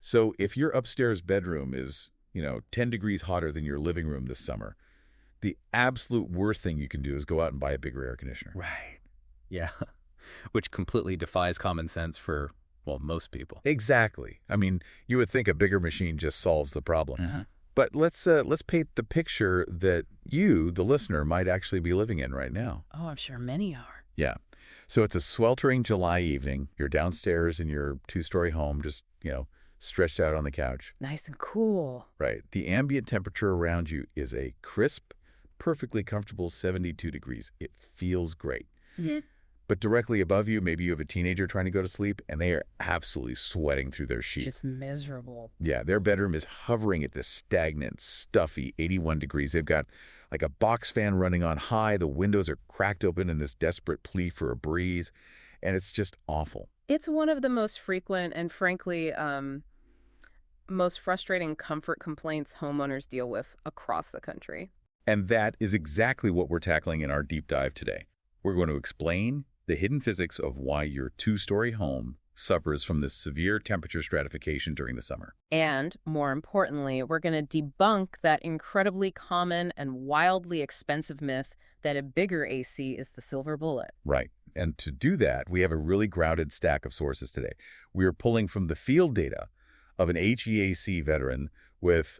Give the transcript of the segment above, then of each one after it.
So if your upstairs bedroom is, 10 degrees hotter than your living room this summer, the absolute worst thing you can do is go out and buy a bigger air conditioner. Right. Yeah. Which completely defies common sense for, well, most people. Exactly. I mean, you would think a bigger machine just solves the problem. Uh-huh. But let's paint the picture that you, the listener, might actually be living in right now. Oh, I'm sure many are. Yeah. So it's a sweltering July evening. You're downstairs in your two-story home, just, stretched out on the couch. Nice and cool. Right. The ambient temperature around you is a crisp, perfectly comfortable 72 degrees. It feels great. Mm-hmm. But directly above you, maybe you have a teenager trying to go to sleep, and they are absolutely sweating through their sheets. Just miserable. Yeah, their bedroom is hovering at this stagnant, stuffy 81 degrees. They've got like a box fan running on high. The windows are cracked open in this desperate plea for a breeze, and it's just awful. It's one of the most frequent and, frankly, most frustrating comfort complaints homeowners deal with across the country. And that is exactly what we're tackling in our deep dive today. We're going to explain the hidden physics of why your two-story home suffers from this severe temperature stratification during the summer. And, more importantly, we're going to debunk that incredibly common and wildly expensive myth that a bigger AC is the silver bullet. Right. And to do that, we have a really grounded stack of sources today. We are pulling from the field data of an HVAC veteran with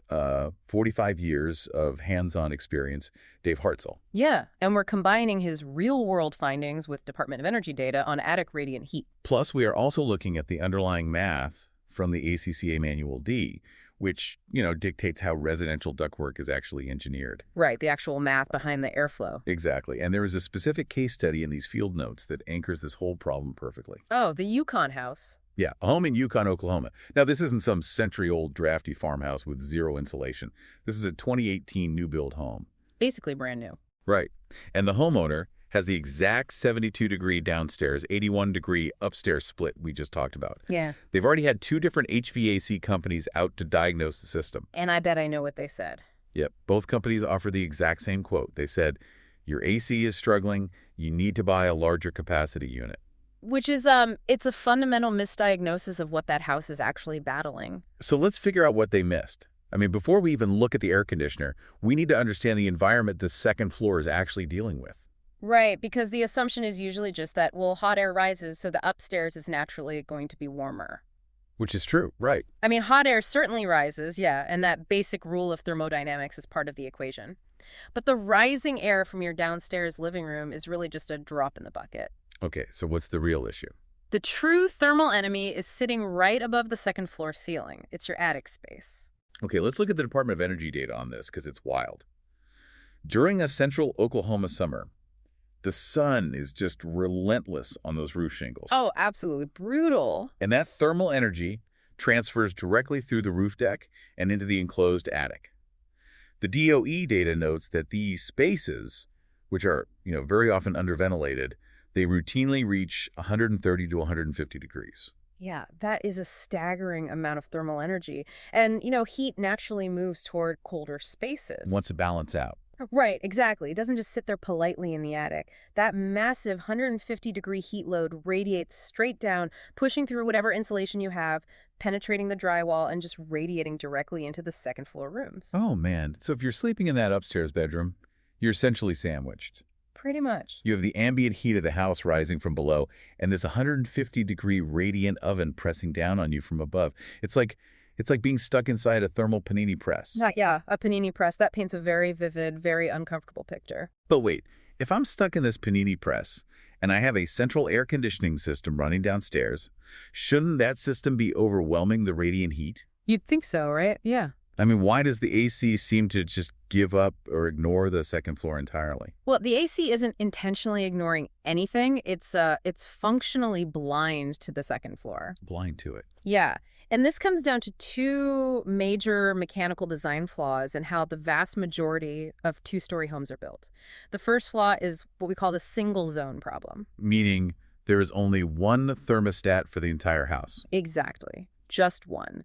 45 years of hands-on experience, Dave Hartzell. Yeah, and we're combining his real-world findings with Department of Energy data on attic radiant heat. Plus, we are also looking at the underlying math from the ACCA Manual D, which, dictates how residential ductwork is actually engineered. Right, the actual math behind the airflow. Exactly. And there is a specific case study in these field notes that anchors this whole problem perfectly. Oh, the Yukon house. Yeah, a home in Yukon, Oklahoma. Now, this isn't some century-old drafty farmhouse with zero insulation. This is a 2018 new-build home. Basically brand new. Right. And the homeowner has the exact 72-degree downstairs, 81-degree upstairs split we just talked about. Yeah. They've already had 2 different HVAC companies out to diagnose the system. And I bet I know what they said. Yep. Both companies offer the exact same quote. They said, your AC is struggling. You need to buy a larger capacity unit. Which is, it's a fundamental misdiagnosis of what that house is actually battling. So let's figure out what they missed. I mean, before we even look at the air conditioner, we need to understand the environment the second floor is actually dealing with. Right, because the assumption is usually just that, well, hot air rises, so the upstairs is naturally going to be warmer. Which is true, right. I mean, hot air certainly rises, yeah, and that basic rule of thermodynamics is part of the equation. But the rising air from your downstairs living room is really just a drop in the bucket. Okay, so what's the real issue? The true thermal enemy is sitting right above the second floor ceiling. It's your attic space. Okay, let's look at the Department of Energy data on this because it's wild. During a central Oklahoma summer, the sun is just relentless on those roof shingles. Oh, absolutely brutal. And that thermal energy transfers directly through the roof deck and into the enclosed attic. The DOE data notes that these spaces, which are, very often underventilated, they routinely reach 130 to 150 degrees. Yeah, that is a staggering amount of thermal energy. And, heat naturally moves toward colder spaces. Wants to balance out. Right, exactly. It doesn't just sit there politely in the attic. That massive 150-degree heat load radiates straight down, pushing through whatever insulation you have, penetrating the drywall, and just radiating directly into the second floor rooms. Oh, man. So if you're sleeping in that upstairs bedroom, you're essentially sandwiched. Pretty much. You have the ambient heat of the house rising from below, and this 150-degree radiant oven pressing down on you from above. It's like being stuck inside a thermal panini press. Yeah, a panini press. That paints a very vivid, very uncomfortable picture. But wait, if I'm stuck in this panini press, and I have a central air conditioning system running downstairs, shouldn't that system be overwhelming the radiant heat? You'd think so, right? Yeah. I mean, why does the AC seem to just give up or ignore the second floor entirely? Well, the AC isn't intentionally ignoring anything. It's functionally blind to the second floor. Blind to it. Yeah. And this comes down to 2 major mechanical design flaws in how the vast majority of two-story homes are built. The first flaw is what we call the single zone problem. Meaning there is only one thermostat for the entire house. Exactly. Just one.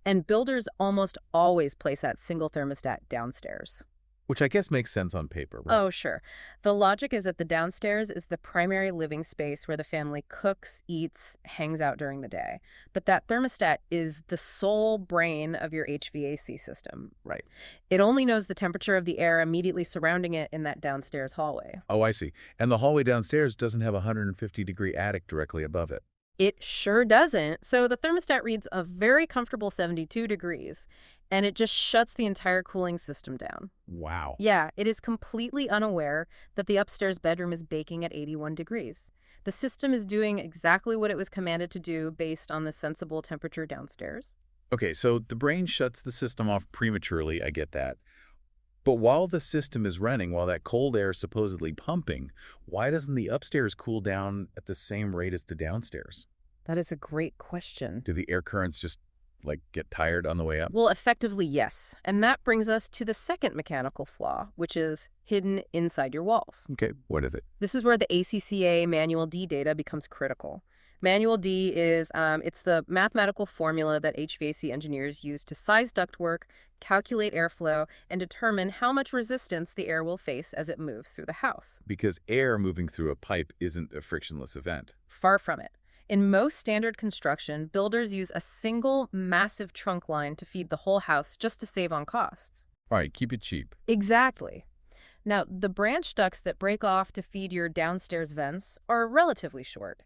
And builders almost always place that single thermostat downstairs. Which I guess makes sense on paper, right? Oh, sure. The logic is that the downstairs is the primary living space where the family cooks, eats, hangs out during the day. But that thermostat is the sole brain of your HVAC system. Right. It only knows the temperature of the air immediately surrounding it in that downstairs hallway. Oh, I see. And the hallway downstairs doesn't have a 150-degree attic directly above it. It sure doesn't. So the thermostat reads a very comfortable 72 degrees, and it just shuts the entire cooling system down. Wow. Yeah, it is completely unaware that the upstairs bedroom is baking at 81 degrees. The system is doing exactly what it was commanded to do based on the sensible temperature downstairs. Okay, so the brain shuts the system off prematurely, I get that. But while the system is running, while that cold air is supposedly pumping, why doesn't the upstairs cool down at the same rate as the downstairs? That is a great question. Do the air currents just, get tired on the way up? Well, effectively, yes. And that brings us to the second mechanical flaw, which is hidden inside your walls. Okay, what is it? This is where the ACCA Manual D data becomes critical. Manual D is it's the mathematical formula that HVAC engineers use to size ductwork, calculate airflow, and determine how much resistance the air will face as it moves through the house. Because air moving through a pipe isn't a frictionless event. Far from it. In most standard construction, builders use a single massive trunk line to feed the whole house just to save on costs. All right, keep it cheap. Exactly. Now, the branch ducts that break off to feed your downstairs vents are relatively short.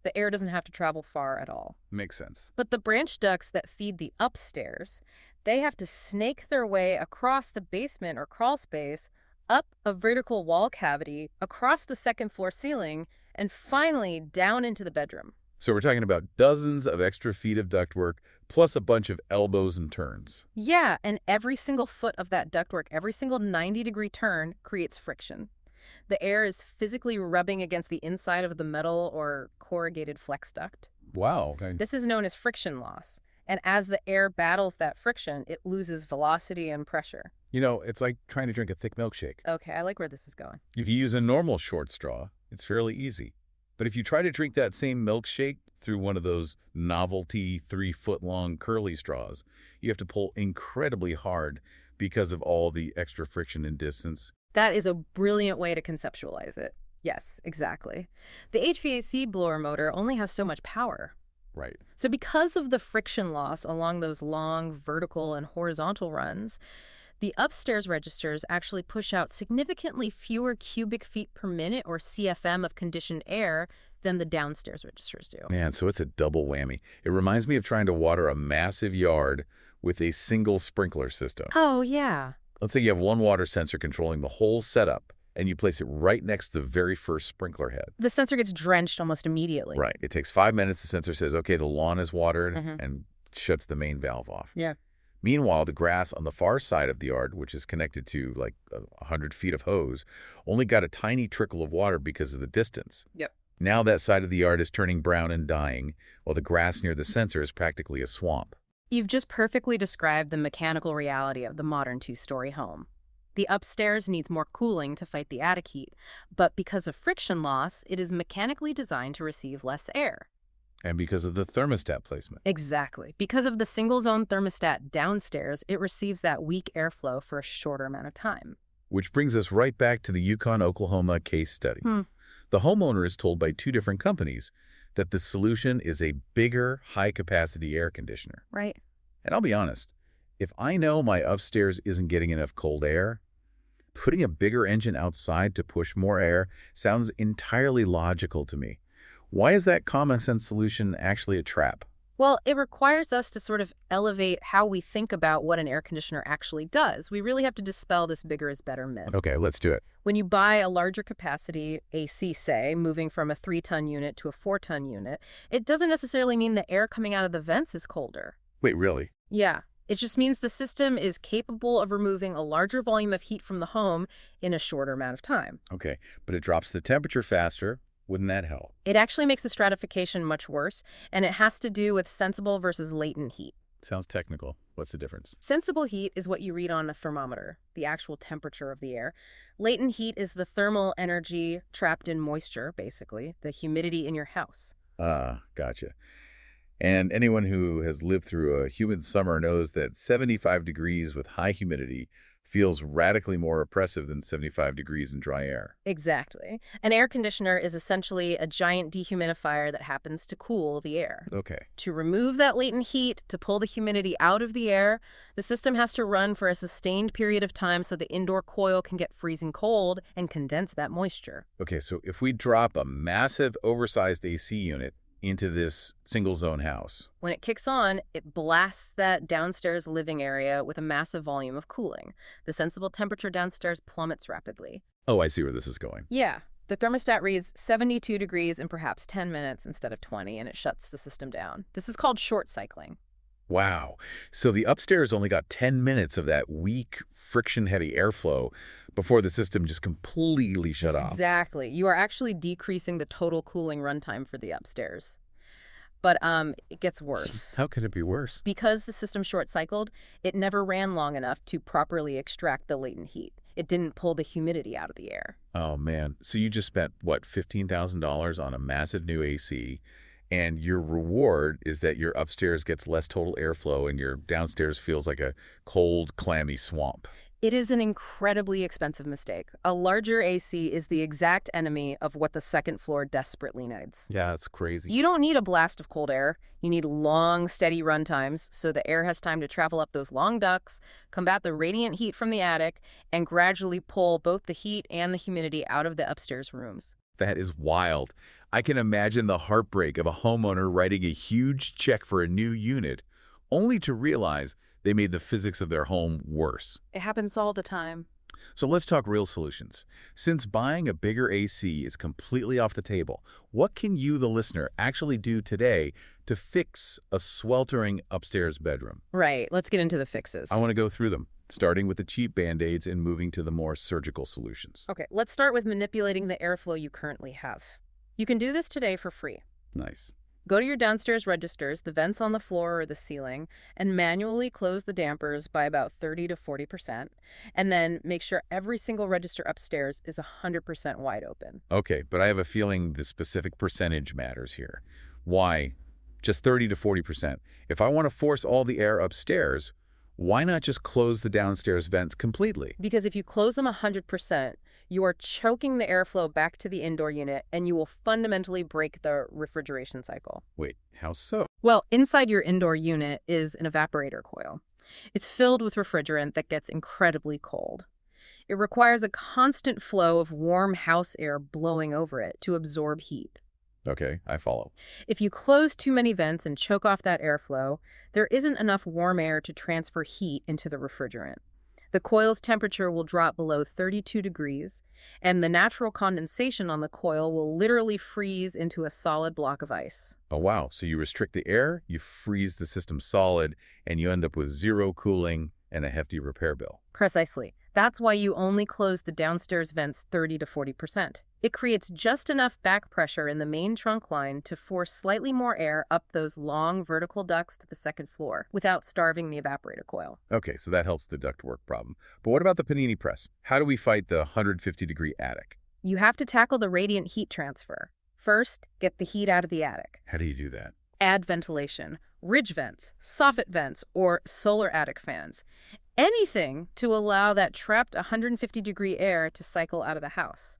The air doesn't have to travel far at all. Makes sense. But the branch ducts that feed the upstairs, they have to snake their way across the basement or crawl space, up a vertical wall cavity, across the second floor ceiling, and finally down into the bedroom. So we're talking about dozens of extra feet of ductwork, plus a bunch of elbows and turns. Yeah, and every single foot of that ductwork, every single 90-degree turn creates friction. The air is physically rubbing against the inside of the metal or corrugated flex duct. Wow. Okay. This is known as friction loss. And as the air battles that friction, it loses velocity and pressure. It's like trying to drink a thick milkshake. Okay, I like where this is going. If you use a normal short straw, it's fairly easy. But if you try to drink that same milkshake through one of those novelty 3-foot-long curly straws, you have to pull incredibly hard because of all the extra friction and distance. That is a brilliant way to conceptualize it. Yes, exactly. The HVAC blower motor only has so much power. Right. So because of the friction loss along those long vertical and horizontal runs, the upstairs registers actually push out significantly fewer cubic feet per minute, or CFM, of conditioned air than the downstairs registers do. Man, so it's a double whammy. It reminds me of trying to water a massive yard with a single sprinkler system. Oh, yeah. Let's say you have one water sensor controlling the whole setup, and you place it right next to the very first sprinkler head. The sensor gets drenched almost immediately. Right. It takes 5 minutes. The sensor says, okay, the lawn is watered, and shuts the main valve off. Yeah. Meanwhile, the grass on the far side of the yard, which is connected to 100 feet of hose, only got a tiny trickle of water because of the distance. Yep. Now that side of the yard is turning brown and dying, while the grass near the sensor is practically a swamp. You've just perfectly described the mechanical reality of the modern two-story home. The upstairs needs more cooling to fight the attic heat, but because of friction loss, it is mechanically designed to receive less air. And because of the thermostat placement. Exactly. Because of the single-zone thermostat downstairs, it receives that weak airflow for a shorter amount of time. Which brings us right back to the Yukon, Oklahoma case study. The homeowner is told by 2 different companies that the solution is a bigger, high-capacity air conditioner. Right. And I'll be honest, if I know my upstairs isn't getting enough cold air, putting a bigger engine outside to push more air sounds entirely logical to me. Why is that common sense solution actually a trap? Well, it requires us to sort of elevate how we think about what an air conditioner actually does. We really have to dispel this bigger is better myth. Okay, let's do it. When you buy a larger capacity AC, say, moving from a 3-ton unit to a 4-ton unit, it doesn't necessarily mean the air coming out of the vents is colder. Wait, really? Yeah. It just means the system is capable of removing a larger volume of heat from the home in a shorter amount of time. Okay, but it drops the temperature faster. Wouldn't that help? It actually makes the stratification much worse, and it has to do with sensible versus latent heat. Sounds technical. What's the difference? Sensible heat is what you read on a thermometer, the actual temperature of the air. Latent heat is the thermal energy trapped in moisture, basically, the humidity in your house. Gotcha. And anyone who has lived through a humid summer knows that 75 degrees with high humidity feels radically more oppressive than 75 degrees in dry air. Exactly. An air conditioner is essentially a giant dehumidifier that happens to cool the air. Okay. To remove that latent heat, to pull the humidity out of the air, the system has to run for a sustained period of time so the indoor coil can get freezing cold and condense that moisture. Okay, so if we drop a massive oversized AC unit into this single-zone house. When it kicks on, it blasts that downstairs living area with a massive volume of cooling. The sensible temperature downstairs plummets rapidly. Oh, I see where this is going. Yeah. The thermostat reads 72 degrees in perhaps 10 minutes instead of 20, and it shuts the system down. This is called short cycling. Wow. So the upstairs only got 10 minutes of that weak, friction-heavy airflow before the system just completely shut off. Exactly. You are actually decreasing the total cooling runtime for the upstairs. But it gets worse. How could it be worse? Because the system short-cycled, it never ran long enough to properly extract the latent heat. It didn't pull the humidity out of the air. Oh, man. So you just spent, what, $15,000 on a massive new AC, and your reward is that your upstairs gets less total airflow and your downstairs feels like a cold, clammy swamp. It is an incredibly expensive mistake. A larger AC is the exact enemy of what the second floor desperately needs. Yeah, it's crazy. You don't need a blast of cold air. You need long, steady run times so the air has time to travel up those long ducts, combat the radiant heat from the attic, and gradually pull both the heat and the humidity out of the upstairs rooms. That is wild. I can imagine the heartbreak of a homeowner writing a huge check for a new unit, only to realize they made the physics of their home worse. It happens all the time. So let's talk real solutions. Since buying a bigger AC is completely off the table, what can you, the listener, actually do today to fix a sweltering upstairs bedroom? Right. Let's get into the fixes. I want to go through them, starting with the cheap Band-Aids and moving to the more surgical solutions. Okay, let's start with manipulating the airflow you currently have. You can do this today for free. Nice. Go to your downstairs registers, the vents on the floor or the ceiling, and manually close the dampers by about 30 to 40%, and then make sure every single register upstairs is 100% wide open. Okay, but I have a feeling the specific percentage matters here. Why? Just 30 to 40%. If I want to force all the air upstairs, why not just close the downstairs vents completely? Because if you close them 100%, you are choking the airflow back to the indoor unit, and you will fundamentally break the refrigeration cycle. Wait, how so? Well, inside your indoor unit is an evaporator coil. It's filled with refrigerant that gets incredibly cold. It requires a constant flow of warm house air blowing over it to absorb heat. Okay, I follow. If you close too many vents and choke off that airflow, there isn't enough warm air to transfer heat into the refrigerant. The coil's temperature will drop below 32 degrees, and the natural condensation on the coil will literally freeze into a solid block of ice. Oh, wow. So you restrict the air, you freeze the system solid, and you end up with zero cooling and a hefty repair bill. Precisely. That's why you only close the downstairs vents 30 to 40%. It creates just enough back pressure in the main trunk line to force slightly more air up those long vertical ducts to the second floor without starving the evaporator coil. Okay, so that helps the ductwork problem. But what about the panini press? How do we fight the 150-degree attic? You have to tackle the radiant heat transfer. First, get the heat out of the attic. How do you do that? Add ventilation, ridge vents, soffit vents, or solar attic fans. Anything to allow that trapped 150-degree air to cycle out of the house.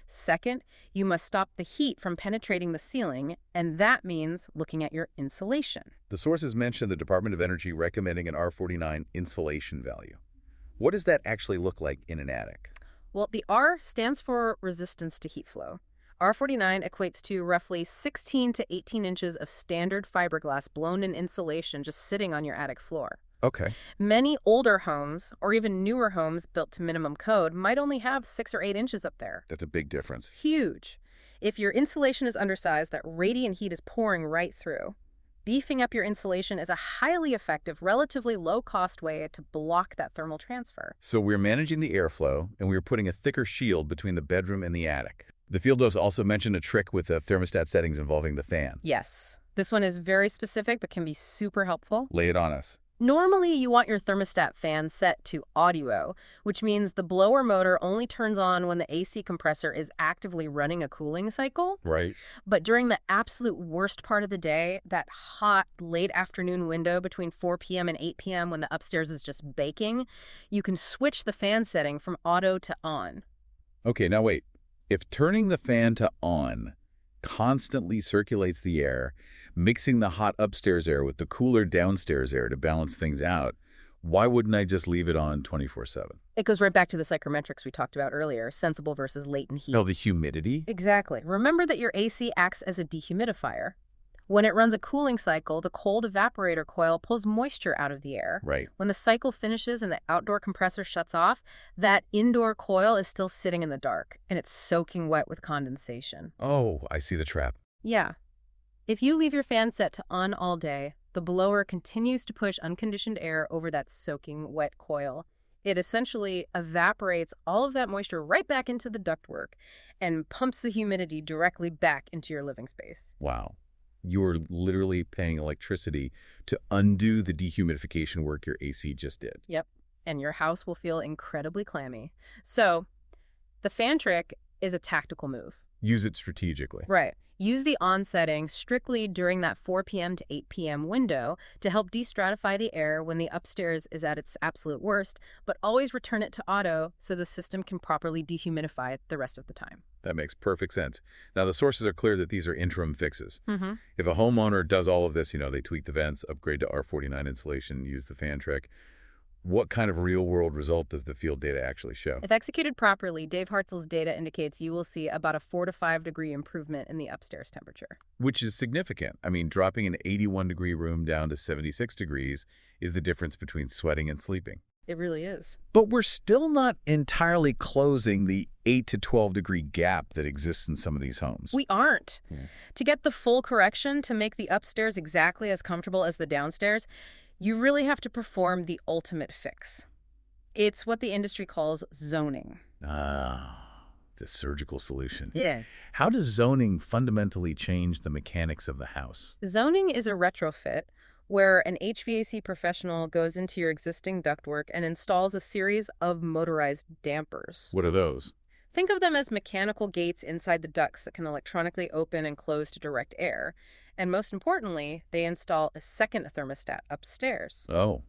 Second, you must stop the heat from penetrating the ceiling, and that means looking at your insulation. The sources mention the Department of Energy recommending an R49 insulation value. What does that actually look like in an attic? Well, the R stands for resistance to heat flow. R49 equates to roughly 16 to 18 inches of standard fiberglass blown-in insulation just sitting on your attic floor. Okay. Many older homes, or even newer homes built to minimum code, might only have 6 or 8 inches up there. That's a big difference. Huge. If your insulation is undersized, that radiant heat is pouring right through. Beefing up your insulation is a highly effective, relatively low-cost way to block that thermal transfer. So we're managing the airflow, and we're putting a thicker shield between the bedroom and the attic. The field notes also mentioned a trick with the thermostat settings involving the fan. Yes. This one is very specific, but can be super helpful. Lay it on us. Normally, you want your thermostat fan set to audio, which means the blower motor only turns on when the AC compressor is actively running a cooling cycle. Right. But during the absolute worst part of the day, that hot, late afternoon window between 4 p.m. and 8 p.m. when the upstairs is just baking, you can switch the fan setting from auto to on. Okay, now wait. If turning the fan to on constantly circulates the air, mixing the hot upstairs air with the cooler downstairs air to balance things out, why wouldn't I just leave it on 24/7? It goes right back to the psychrometrics we talked about earlier, sensible versus latent heat. Oh, the humidity? Exactly. Remember that your AC acts as a dehumidifier. When it runs a cooling cycle, the cold evaporator coil pulls moisture out of the air. Right. When the cycle finishes and the outdoor compressor shuts off, that indoor coil is still sitting in the dark, and it's soaking wet with condensation. Oh, I see the trap. Yeah. If you leave your fan set to on all day, the blower continues to push unconditioned air over that soaking wet coil. It essentially evaporates all of that moisture right back into the ductwork and pumps the humidity directly back into your living space. Wow. You're literally paying electricity to undo the dehumidification work your AC just did. Yep. And your house will feel incredibly clammy. So, the fan trick is a tactical move. Use it strategically. Right. Use the on setting strictly during that 4 p.m. to 8 p.m. window to help destratify the air when the upstairs is at its absolute worst, but always return it to auto so the system can properly dehumidify it the rest of the time. That makes perfect sense. Now, the sources are clear that these are interim fixes. Mm-hmm. If a homeowner does all of this, they tweak the vents, upgrade to R49 insulation, use the fan trick, what kind of real-world result does the field data actually show? If executed properly, Dave Hartzell's data indicates you will see about a 4 to 5 degree improvement in the upstairs temperature. Which is significant. I mean, dropping an 81-degree room down to 76 degrees is the difference between sweating and sleeping. It really is. But we're still not entirely closing the 8 to 12-degree gap that exists in some of these homes. We aren't. Yeah. To get the full correction to make the upstairs exactly as comfortable as the downstairs, you really have to perform the ultimate fix. It's what the industry calls zoning. Ah, the surgical solution. Yeah. How does zoning fundamentally change the mechanics of the house? Zoning is a retrofit where an HVAC professional goes into your existing ductwork and installs a series of motorized dampers. What are those? Think of them as mechanical gates inside the ducts that can electronically open and close to direct air. And most importantly, they install a second thermostat upstairs. Oh,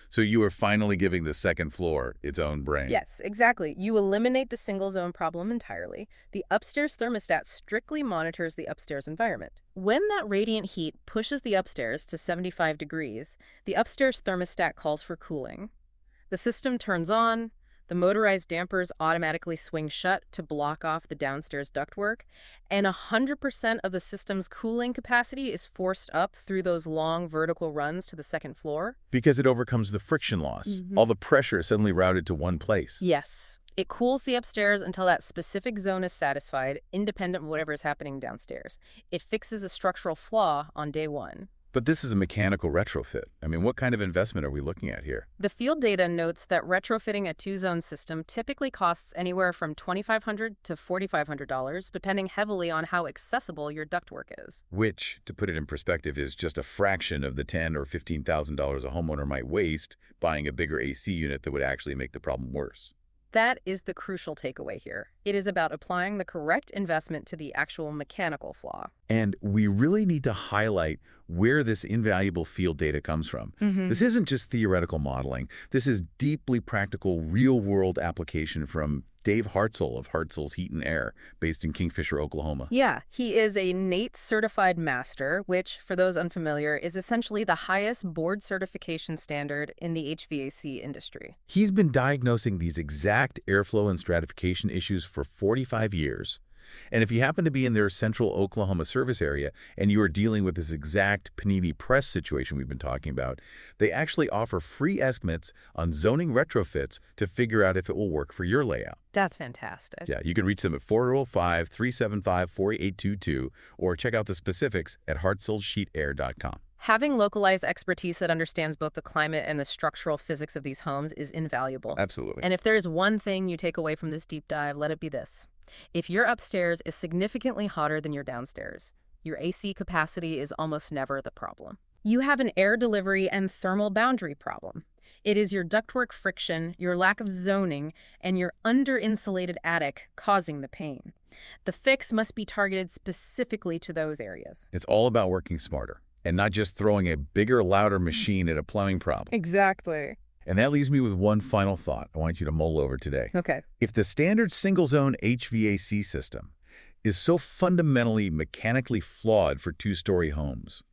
so you are finally giving the second floor its own brain. Yes, exactly. You eliminate the single zone problem entirely. The upstairs thermostat strictly monitors the upstairs environment. When that radiant heat pushes the upstairs to 75 degrees, the upstairs thermostat calls for cooling. The system turns on. The motorized dampers automatically swing shut to block off the downstairs ductwork, and 100% of the system's cooling capacity is forced up through those long vertical runs to the second floor. Because it overcomes the friction loss. Mm-hmm. All the pressure is suddenly routed to one place. Yes. It cools the upstairs until that specific zone is satisfied, independent of whatever is happening downstairs. It fixes the structural flaw on day one. But this is a mechanical retrofit. I mean, what kind of investment are we looking at here? The field data notes that retrofitting a two-zone system typically costs anywhere from $2,500 to $4,500, depending heavily on how accessible your ductwork is. Which, to put it in perspective, is just a fraction of the $10,000 or $15,000 a homeowner might waste buying a bigger AC unit that would actually make the problem worse. That is the crucial takeaway here. It is about applying the correct investment to the actual mechanical flaw. And we really need to highlight where this invaluable field data comes from. Mm-hmm. This isn't just theoretical modeling. This is deeply practical, real-world application from Dave Hartzell of Hartzell's Heat and Air, based in Kingfisher, Oklahoma. Yeah, he is a NATE certified master, which, for those unfamiliar, is essentially the highest board certification standard in the HVAC industry. He's been diagnosing these exact airflow and stratification issues for 45 years. And if you happen to be in their central Oklahoma service area and you are dealing with this exact panini press situation we've been talking about, they actually offer free estimates on zoning retrofits to figure out if it will work for your layout. That's fantastic. Yeah, you can reach them at 405-375-4822 or check out the specifics at hartzellsheetair.com. Having localized expertise that understands both the climate and the structural physics of these homes is invaluable. Absolutely. And if there is one thing you take away from this deep dive, let it be this. If your upstairs is significantly hotter than your downstairs, your AC capacity is almost never the problem. You have an air delivery and thermal boundary problem. It is your ductwork friction, your lack of zoning, and your under-insulated attic causing the pain. The fix must be targeted specifically to those areas. It's all about working smarter and not just throwing a bigger, louder machine at a plumbing problem. Exactly. And that leaves me with one final thought I want you to mull over today. Okay. If the standard single-zone HVAC system is so fundamentally mechanically flawed for two-story homes,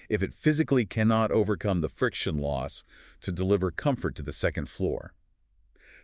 if it physically cannot overcome the friction loss to deliver comfort to the second floor,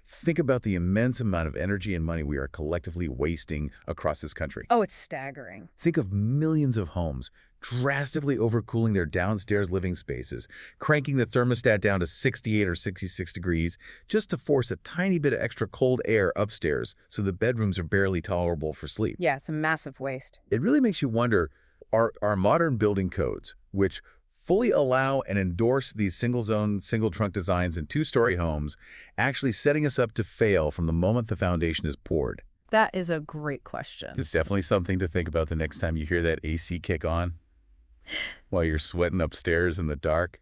think about the immense amount of energy and money we are collectively wasting across this country. Oh, it's staggering. Think of millions of homes drastically overcooling their downstairs living spaces, cranking the thermostat down to 68 or 66 degrees just to force a tiny bit of extra cold air upstairs so the bedrooms are barely tolerable for sleep. Yeah, it's a massive waste. It really makes you wonder, are modern building codes, which fully allow and endorse these single-zone, single-trunk designs in two-story homes, actually setting us up to fail from the moment the foundation is poured? That is a great question. It's definitely something to think about the next time you hear that AC kick on while you're sweating upstairs in the dark.